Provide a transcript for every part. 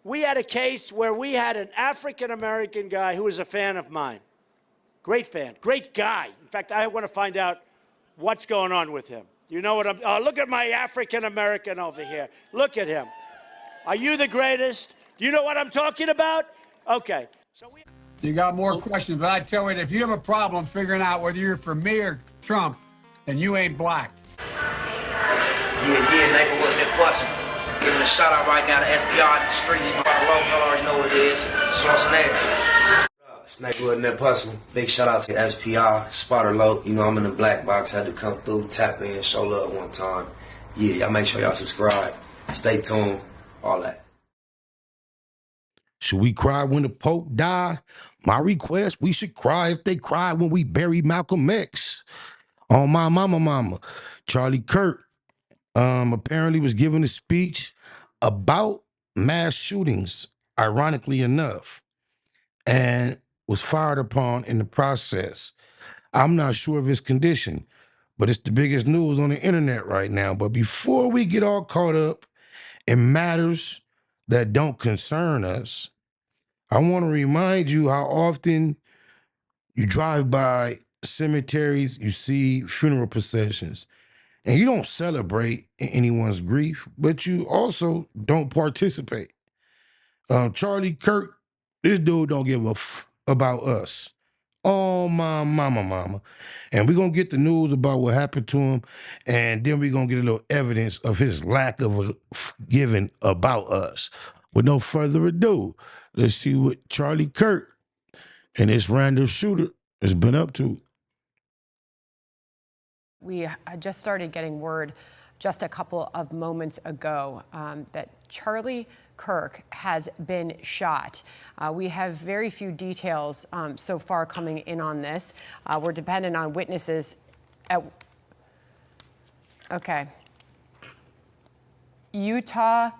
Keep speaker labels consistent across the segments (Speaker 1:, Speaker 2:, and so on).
Speaker 1: We had a case where we had an African-American guy who was a fan of mine. Great fan, great guy. In fact, I want to find out what's going on with him. You know what I'm, look at my African-American over here. Look at him. Are you the greatest? Do you know what I'm talking about? Okay.
Speaker 2: You got more questions, but I tell you, if you have a problem figuring out whether you're for me or Trump, then you ain't black.
Speaker 3: Yeah, neighborhood Nip Hustle. Giving a shout out right now to SPR in the streets. Y'all already know what it is. Schwarzenegger. It's neighborhood Nip Hustle. Big shout out to SPR, Spotter Low. You know I'm in the black box. Had to come through, tap in, show love one time. Yeah, y'all make sure y'all subscribe. Stay tuned. All that.
Speaker 4: Should we cry when the Pope died? My request, we should cry if they cried when we buried Malcolm X. On my mama. Charlie Kirk apparently was giving a speech about mass shootings, ironically enough, and was fired upon in the process. I'm not sure of his condition, but it's the biggest news on the internet right now. But before we get all caught up in matters that don't concern us, I want to remind you how often you drive by cemeteries, you see funeral processions, and you don't celebrate anyone's grief, but you also don't participate. Charlie Kirk, this dude don't give a about us. Oh, my mama. And we're going to get the news about what happened to him, and then we're going to get a little evidence of his lack of a giving about us. With no further ado, let's see what Charlie Kirk and this random shooter has been up to.
Speaker 5: We just started getting word just a couple of moments ago that Charlie Kirk has been shot. We have very few details so far coming in on this. We're dependent on witnesses Utah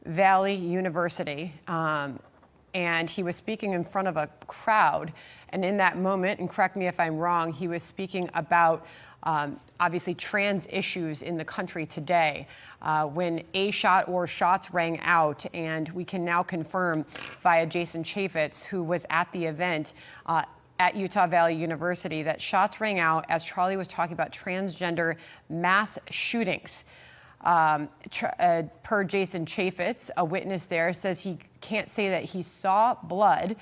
Speaker 5: Valley University, and he was speaking in front of a crowd. And in that moment, and correct me if I'm wrong, he was speaking about obviously trans issues in the country today. When a shot or shots rang out, and we can now confirm via Jason Chaffetz, who was at the event at Utah Valley University, that shots rang out as Charlie was talking about transgender mass shootings. Per Jason Chaffetz, a witness there, says he can't say that he saw blood,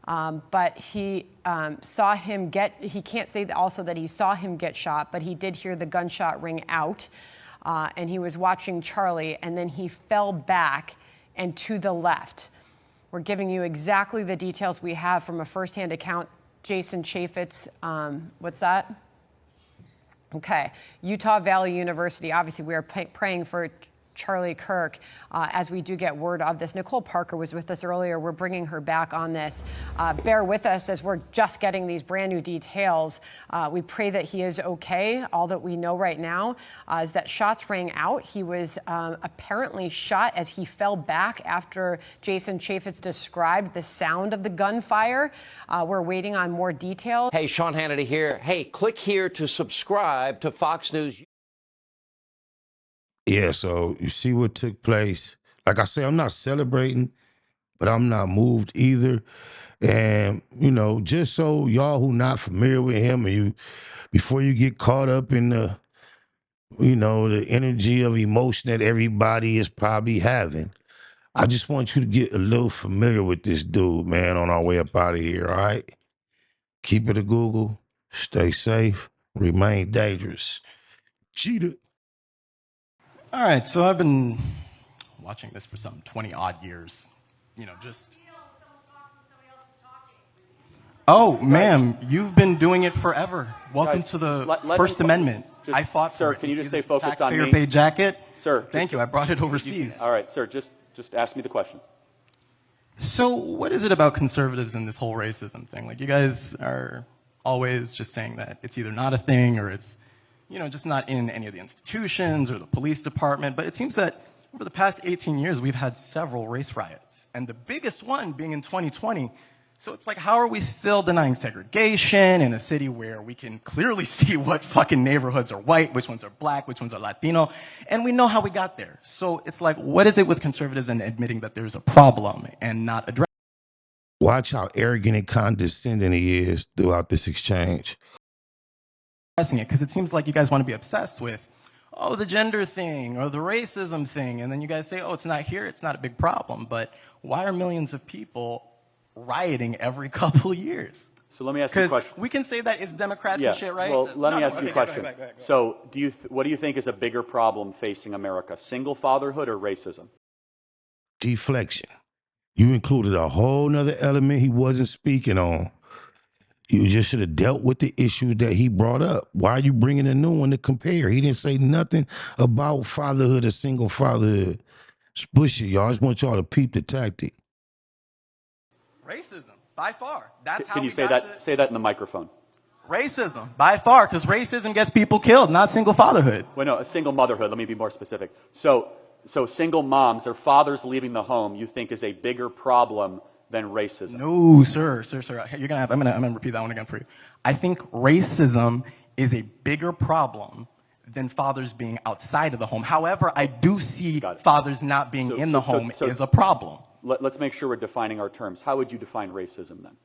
Speaker 5: but he saw him he can't say also that he saw him get shot, but he did hear the gunshot ring out, and he was watching Charlie, and then he fell back and to the left. We're giving you exactly the details we have from a firsthand account. Jason Chaffetz, what's that? Okay, Utah Valley University. Obviously, we are praying for Charlie Kirk as we do get word of this. Nicole Parker was with us earlier. We're bringing her back on this. Bear with us as we're just getting these brand new details. We pray that he is okay. All that we know right now is that shots rang out. He was apparently shot as he fell back after Jason Chaffetz described the sound of the gunfire. We're waiting on more details.
Speaker 6: Hey, Sean Hannity here. Hey, click here to subscribe to Fox News.
Speaker 4: Yeah, so you see what took place. Like I say, I'm not celebrating, but I'm not moved either. And, you know, just so y'all who not familiar with him, and before you get caught up in the, you know, the energy of emotion that everybody is probably having, I just want you to get a little familiar with this dude, man, on our way up out of here, all right? Keep it a Google, stay safe, remain dangerous. Cheetah.
Speaker 7: All right, so I've been watching this for some 20-odd years. You know, just... Oh, ma'am, you've been doing it forever. Welcome to the First Amendment. I fought for it.
Speaker 8: Sir, can you just stay focused on me?
Speaker 7: Taxpayer-paid jacket?
Speaker 8: Sir.
Speaker 7: Thank you, I brought it overseas.
Speaker 8: All right, sir, just ask me the question.
Speaker 7: So what is it about conservatives and this whole racism thing? Like, you guys are always just saying that it's either not a thing or it's, you know, just not in any of the institutions or the police department. But it seems that over the past 18 years, we've had several race riots. And the biggest one being in 2020, So it's like, how are we still denying segregation in a city where we can clearly see what fucking neighborhoods are white, which ones are black, which ones are Latino, and we know how we got there. So it's like, what is it with conservatives and admitting that there's a problem and not addressing?
Speaker 4: Watch how arrogant and condescending he is throughout this exchange.
Speaker 7: It, because it seems like you guys want to be obsessed with, oh, the gender thing or the racism thing, and then you guys say, oh, it's not here, it's not a big problem. But why are millions of people rioting every couple years?
Speaker 8: So let me ask you a question.
Speaker 7: We can say that it's Democrats and shit, right?
Speaker 8: Well, let me ask you a question.
Speaker 7: Go ahead.
Speaker 8: So what do you think is a bigger problem facing America, single fatherhood or racism?
Speaker 4: Deflection. You included a whole nother element he wasn't speaking on. You just should have dealt with the issues that he brought up. Why are you bringing a new one to compare? He didn't say nothing about fatherhood or single fatherhood. It's bullshit, y'all. I just want y'all to peep the tactic.
Speaker 7: Racism, by far. That's how
Speaker 8: Can you
Speaker 7: we
Speaker 8: say
Speaker 7: got
Speaker 8: that?
Speaker 7: to
Speaker 8: Say that in the microphone.
Speaker 7: racism, by far, because racism gets people killed, not single fatherhood.
Speaker 8: Well, no, a single motherhood. Let me be more specific. So single moms or fathers leaving the home, you think is a bigger problem than racism?
Speaker 7: No, sir. You're gonna have. I'm gonna repeat that one again for you. I think racism is a bigger problem than fathers being outside of the home. However, I do see fathers not being in the home is a problem.
Speaker 8: Let's make sure we're defining our terms. How would you define racism then?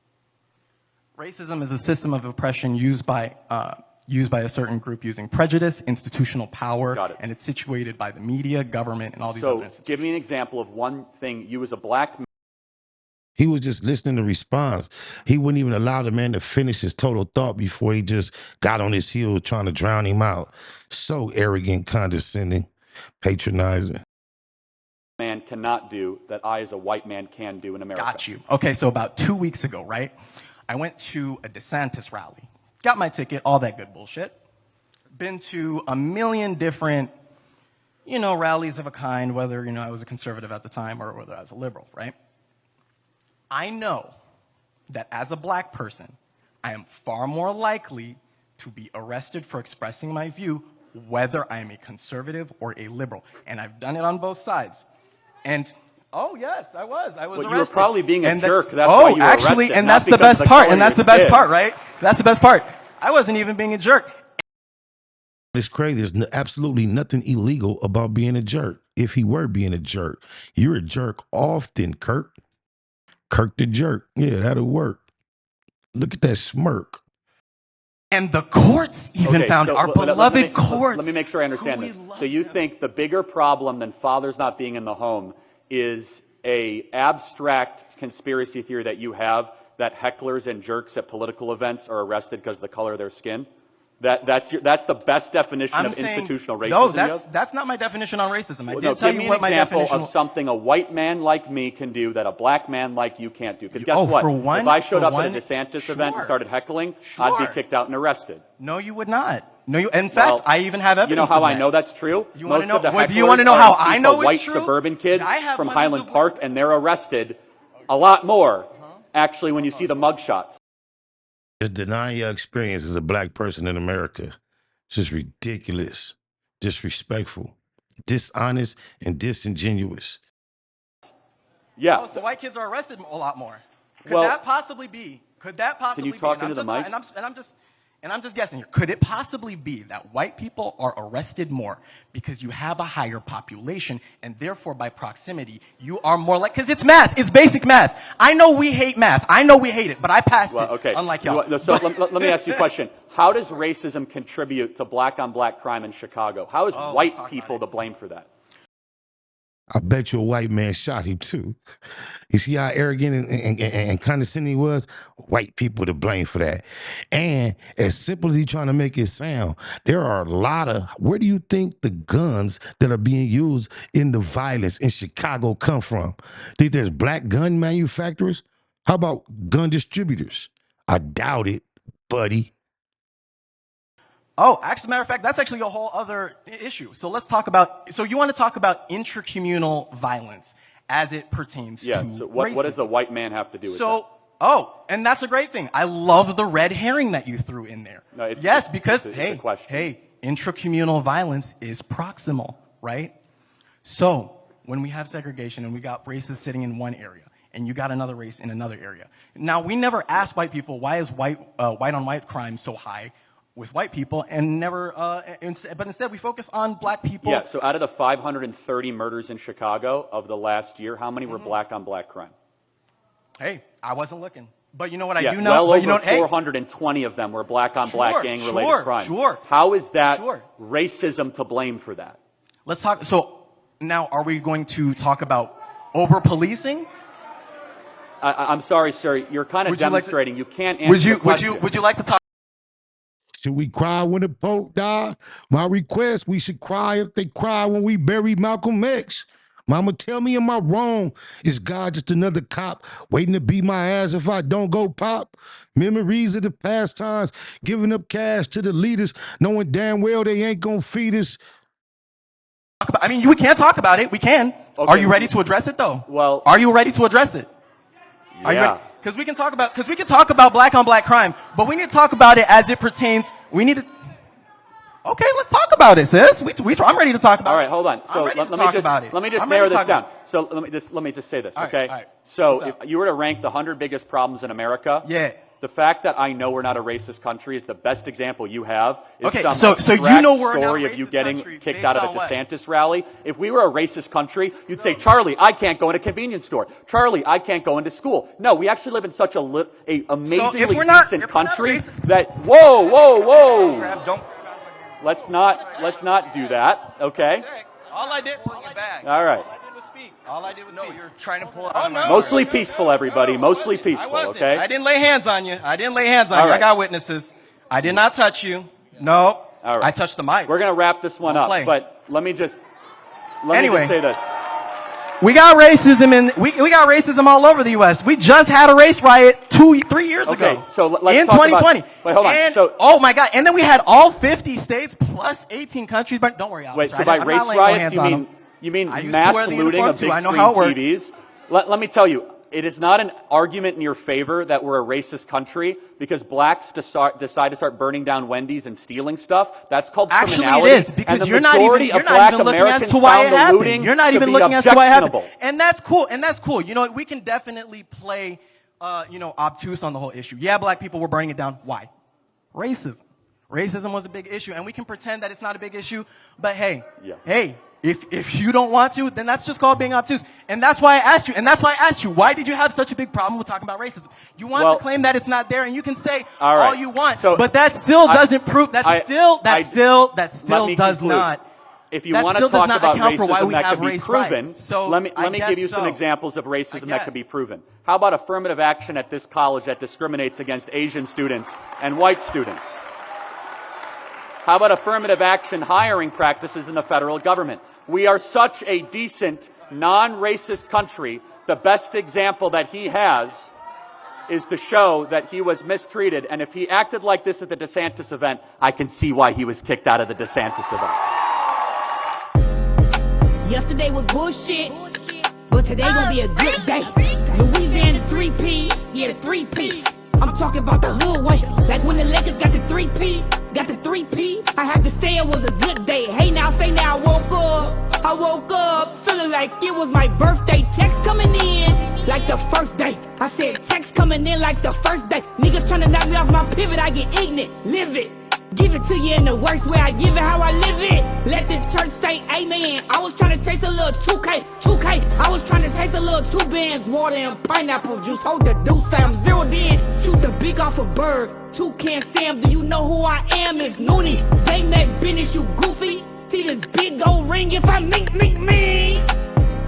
Speaker 7: Racism is a system of oppression used by a certain group using prejudice, institutional power, and it's situated by the media, government, and all these other institutions.
Speaker 8: So give me an example of one thing you as a black man.
Speaker 4: He was just listening to response. He wouldn't even allow the man to finish his total thought before he just got on his heels trying to drown him out. So arrogant, condescending, patronizing.
Speaker 8: Man cannot do that I as a white man can do in America.
Speaker 7: Got you. Okay, so about 2 weeks ago, right? I went to a DeSantis rally. Got my ticket, all that good bullshit. Been to a million different, rallies of a kind, whether, I was a conservative at the time or whether I was a liberal, right? I know that as a black person, I am far more likely to be arrested for expressing my view, whether I am a conservative or a liberal. And I've done it on both sides. And, oh, yes, I was arrested.
Speaker 8: You were probably being a jerk. That's why you were
Speaker 7: actually,
Speaker 8: arrested,
Speaker 7: and that's the best part. And that's the best part, right? That's the best part. I wasn't even being a jerk.
Speaker 4: It's crazy. There's absolutely nothing illegal about being a jerk. If he were being a jerk, you're a jerk often, Kirk. Kirk the jerk. Yeah, that'll work. Look at that smirk.
Speaker 7: And the courts even found, our beloved courts.
Speaker 8: Let me make sure I understand this. So you think the bigger problem than fathers not being in the home is a abstract conspiracy theory that you have that hecklers and jerks at political events are arrested because of the color of their skin? That's the best definition of institutional racism?
Speaker 7: No, that's not my definition on racism. I did tell you what my definition was.
Speaker 8: Give me an example of something a white man like me can do that a black man like you can't do. Because guess what? If I showed up at a DeSantis event and started heckling, I'd be kicked out and arrested.
Speaker 7: No, you would not. No, in fact, I even have evidence.
Speaker 8: You know how I know that's true?
Speaker 7: You want to know how I know it's
Speaker 8: white
Speaker 7: true?
Speaker 8: Suburban kids from Highland Park, and they're arrested a lot more, actually, when you see the mugshots.
Speaker 4: Just denying your experience as a black person in America. It's just ridiculous, disrespectful, dishonest, and disingenuous.
Speaker 8: Yeah.
Speaker 7: Oh, so white kids are arrested a lot more. Could that possibly be? Can you
Speaker 8: talk into the mic?
Speaker 7: And I'm just guessing here. Could it possibly be that white people are arrested more because you have a higher population and therefore by proximity you are more like, because it's math, it's basic math. I know we hate math. I know we hate it, but I passed it, unlike y'all.
Speaker 8: So let me ask you a question. How does racism contribute to black-on-black crime in Chicago? How is white people to blame for that?
Speaker 4: I bet you a white man shot him too. You see how arrogant and condescending he was? White people to blame for that. And as simple as he's trying to make it sound, there are a lot of, where do you think the guns that are being used in the violence in Chicago come from? Think there's black gun manufacturers? How about gun distributors? I doubt it, buddy.
Speaker 7: Oh, as a matter of fact, that's actually a whole other issue. So let's talk about, so you want to talk about intracommunal violence as it pertains to racism.
Speaker 8: So what does the white man have to do with that?
Speaker 7: And that's a great thing. I love the red herring that you threw in there.
Speaker 8: No, it's
Speaker 7: hey, intracommunal violence is proximal, right? So when we have segregation and we got racists sitting in one area, and you got another race in another area. Now, we never asked white people, why is white on white crime so high with white people, and never, but instead we focus on black people.
Speaker 8: Yeah, so out of the 530 murders in Chicago of the last year, how many were black on black crime?
Speaker 7: Hey, I wasn't looking. But you know what I
Speaker 8: Yeah,
Speaker 7: do know?
Speaker 8: well
Speaker 7: But
Speaker 8: over
Speaker 7: you know,
Speaker 8: 420 of them were black on black gang-related crimes.
Speaker 7: Sure.
Speaker 8: How is that
Speaker 7: Sure.
Speaker 8: racism to blame for that?
Speaker 7: Let's talk. So now, are we going to talk about over-policing?
Speaker 8: I'm sorry, sir. You're kind of
Speaker 7: Would you like to-
Speaker 8: demonstrating you can't answer the question.
Speaker 7: Would you like to talk?
Speaker 4: Should we cry when the Pope died? My request, we should cry if they cry when we bury Malcolm X. Mama, tell me, am I wrong? Is God just another cop waiting to beat my ass if I don't go pop? Memories of the past times, giving up cash to the leaders, knowing damn well they ain't gonna feed us.
Speaker 7: I mean, we can talk about it. We can.
Speaker 8: Okay.
Speaker 7: Are you ready to address it, though?
Speaker 8: Well,
Speaker 7: are you ready to address it?
Speaker 8: yeah.
Speaker 7: Because we can talk about black on black crime, but we need to talk about it as it pertains. We need to. Okay, let's talk about it, sis. I'm ready to talk about it.
Speaker 8: All right, hold on. So let me just narrow this down. So let me just say this, okay?
Speaker 7: All right.
Speaker 8: So if you were to rank the 100 biggest problems in America,
Speaker 7: Yeah.
Speaker 8: the fact that I know we're not a racist country is the best example you have. Is
Speaker 7: Okay,
Speaker 8: some
Speaker 7: so you know we're not a
Speaker 8: story of you
Speaker 7: racist
Speaker 8: getting
Speaker 7: country
Speaker 8: kicked
Speaker 7: based
Speaker 8: out of
Speaker 7: on
Speaker 8: a
Speaker 7: what?
Speaker 8: DeSantis rally. If we were a racist country, you'd say, Charlie, I can't go in a convenience store. Charlie, I can't go into school. No, we actually live in such a amazingly decent country that whoa.
Speaker 7: Don't.
Speaker 8: Let's not do that, okay?
Speaker 7: All I did.
Speaker 8: All right.
Speaker 7: All I did was speak.
Speaker 9: You're trying to pull it
Speaker 7: Oh,
Speaker 9: out.
Speaker 7: no.
Speaker 8: Mostly peaceful, everybody. Mostly
Speaker 7: I
Speaker 8: peaceful,
Speaker 7: wasn't.
Speaker 8: okay?
Speaker 7: I didn't lay hands on you.
Speaker 8: All
Speaker 7: I
Speaker 8: right.
Speaker 7: got witnesses. I did not touch you. No.
Speaker 8: All right.
Speaker 7: I touched the mic.
Speaker 8: We're going to wrap this one
Speaker 7: Don't
Speaker 8: up,
Speaker 7: play.
Speaker 8: but let me just
Speaker 7: Anyway.
Speaker 8: say this.
Speaker 7: We got racism we got racism all over the U.S. We just had a race riot 3 years
Speaker 8: Okay,
Speaker 7: ago.
Speaker 8: so let's
Speaker 7: in
Speaker 8: talk about-
Speaker 7: 2020.
Speaker 8: wait, hold on.
Speaker 7: And,
Speaker 8: So-
Speaker 7: oh my God! And then we had all 50 states plus 18 countries. But don't worry, Alex.
Speaker 8: Wait, so by
Speaker 7: I'm
Speaker 8: race
Speaker 7: not laying no
Speaker 8: riots,
Speaker 7: hands
Speaker 8: you
Speaker 7: on
Speaker 8: mean
Speaker 7: them. I used to
Speaker 8: mass
Speaker 7: wear the
Speaker 8: looting
Speaker 7: uniform
Speaker 8: of big
Speaker 7: too. I know
Speaker 8: screen
Speaker 7: how it works.
Speaker 8: TVs? Let me tell you, it is not an argument in your favor that we're a racist country because blacks decide to start burning down Wendy's and stealing stuff. That's called
Speaker 7: Actually,
Speaker 8: criminality.
Speaker 7: it is because
Speaker 8: and the
Speaker 7: you're not even
Speaker 8: majority
Speaker 7: you're
Speaker 8: of
Speaker 7: not
Speaker 8: black
Speaker 7: even looking
Speaker 8: Americans
Speaker 7: as to why it
Speaker 8: found the
Speaker 7: happened.
Speaker 8: looting
Speaker 7: You're not
Speaker 8: to
Speaker 7: even
Speaker 8: be
Speaker 7: looking as to why it happened,
Speaker 8: objectionable.
Speaker 7: and that's cool. And that's cool. You know, we can definitely play, obtuse on the whole issue. Yeah, black people were burning it down. Why? Racism. Racism was a big issue, and we can pretend that it's not a big issue. But hey, if you don't want to, then that's just called being obtuse. And that's why I asked you. Why did you have such a big problem with talking about racism? You want to claim that it's not there, and you can say all you want.
Speaker 8: So
Speaker 7: but that still doesn't prove. That still does not.
Speaker 8: If you want to talk about racism that could be proven,
Speaker 7: rights. So
Speaker 8: let me give you some examples of racism that could be proven. How about affirmative action at this college that discriminates against Asian students and white students? How about affirmative action hiring practices in the federal government? We are such a decent, non-racist country. The best example that he has is to show that he was mistreated. And if he acted like this at the DeSantis event, I can see why he was kicked out of the DeSantis event.
Speaker 10: Yesterday was bullshit, but today gonna be a good day. Louisiana 3 P's, yeah, the 3 P's. I'm talking about the hood way, like when the Lakers got the 3P, got the 3P. I have to say it was a good day. Hey now, say now, I woke up feeling like it was my birthday. Checks coming in like the first day. I said checks coming in like the first day. Niggas trying to knock me off my pivot, I get ignorant, live it. Give it to you in the worst way, I give it how I live it. Let the church say amen. I was trying to chase a little 2K. I was trying to chase a little 2 bands, water and pineapple juice. Hold the deuce, I'm zeroed in. Shoot the big off a bird. Toucan Sam, do you know who I am? It's Noonie. They make business, you goofy. See this big gold ring if I mink me.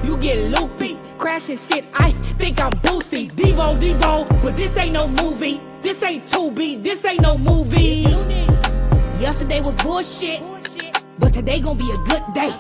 Speaker 10: You get loopy, crashing shit, I think I'm Boosie. Debo, but this ain't no movie. This ain't 2B, this ain't no movie. Yesterday was bullshit, but today gon' be a good day.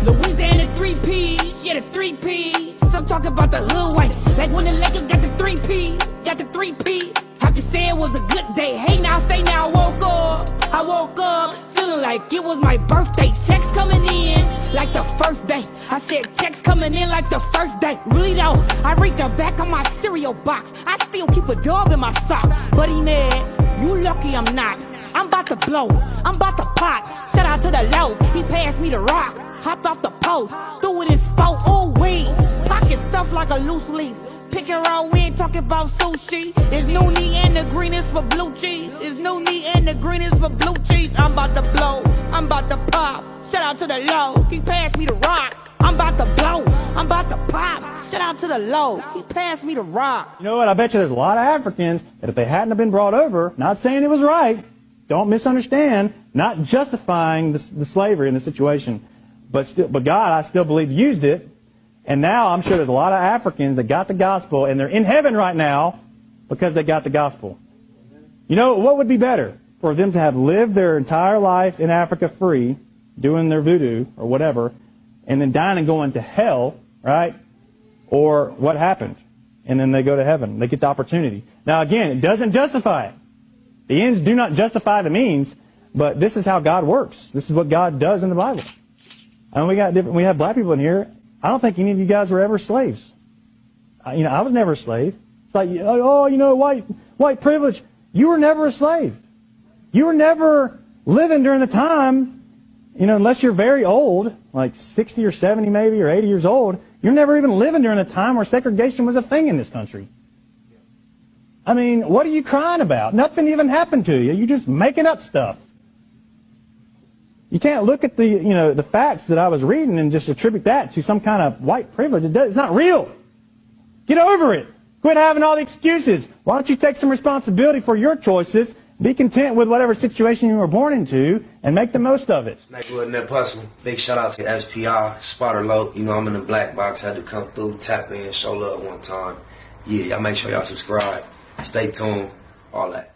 Speaker 10: Louisiana 3 P's, yeah, the 3 P's. I'm talking about the hood way, like when the Lakers got the 3P, got the 3P. Have to say it was a good day. Hey now, say now, I woke up feeling like it was my birthday. Checks coming in like the first day. I said checks coming in like the first day. Really though, I read the back of my cereal box. I still keep a dog in my sock. But he mad, you lucky I'm not. I'm about to blow, I'm about to pop. Shout out to the low, he passed me the rock. Hopped off the post, threw it in sport, ooh wee. Pocket stuff like a loose leaf. Pick and roll, we ain't talking about sushi. There's no need and the green is for blue cheese. There's no need and the green is for blue cheese. I'm about to blow, I'm about to pop. Shout out to the low, he passed me the rock. I'm about to blow, I'm about to pop. Shout out to the low, he passed me the rock.
Speaker 9: You know what, I bet you there's a lot of Africans that if they hadn't have been brought over, not saying it was right, don't misunderstand, not justifying the slavery in the situation, but God, I still believe, used it. And now I'm sure there's a lot of Africans that got the gospel, and they're in heaven right now because they got the gospel. You know, what would be better? For them to have lived their entire life in Africa free, doing their voodoo or whatever, and then dying and going to hell, right? Or what happened? And then they go to heaven. They get the opportunity. Now again, it doesn't justify it. The ends do not justify the means, but this is how God works. This is what God does in the Bible. And we have black people in here. I don't think any of you guys were ever slaves. I was never a slave. It's like, white privilege. You were never a slave. You were never living during the time, unless you're very old, like 60 or 70 maybe, or 80 years old, you're never even living during a time where segregation was a thing in this country. I mean, what are you crying about? Nothing even happened to you. You're just making up stuff. You can't look at the facts that I was reading and just attribute that to some kind of white privilege. It's not real. Get over it. Quit having all the excuses. Why don't you take some responsibility for your choices, be content with whatever situation you were born into, and make the most of it.
Speaker 3: Snakewood and that hustle. Big shout out to SPI, Spotter Low. I'm in the black box. Had to come through, tap in, show love one time. Yeah, y'all make sure y'all subscribe. Stay tuned. All that.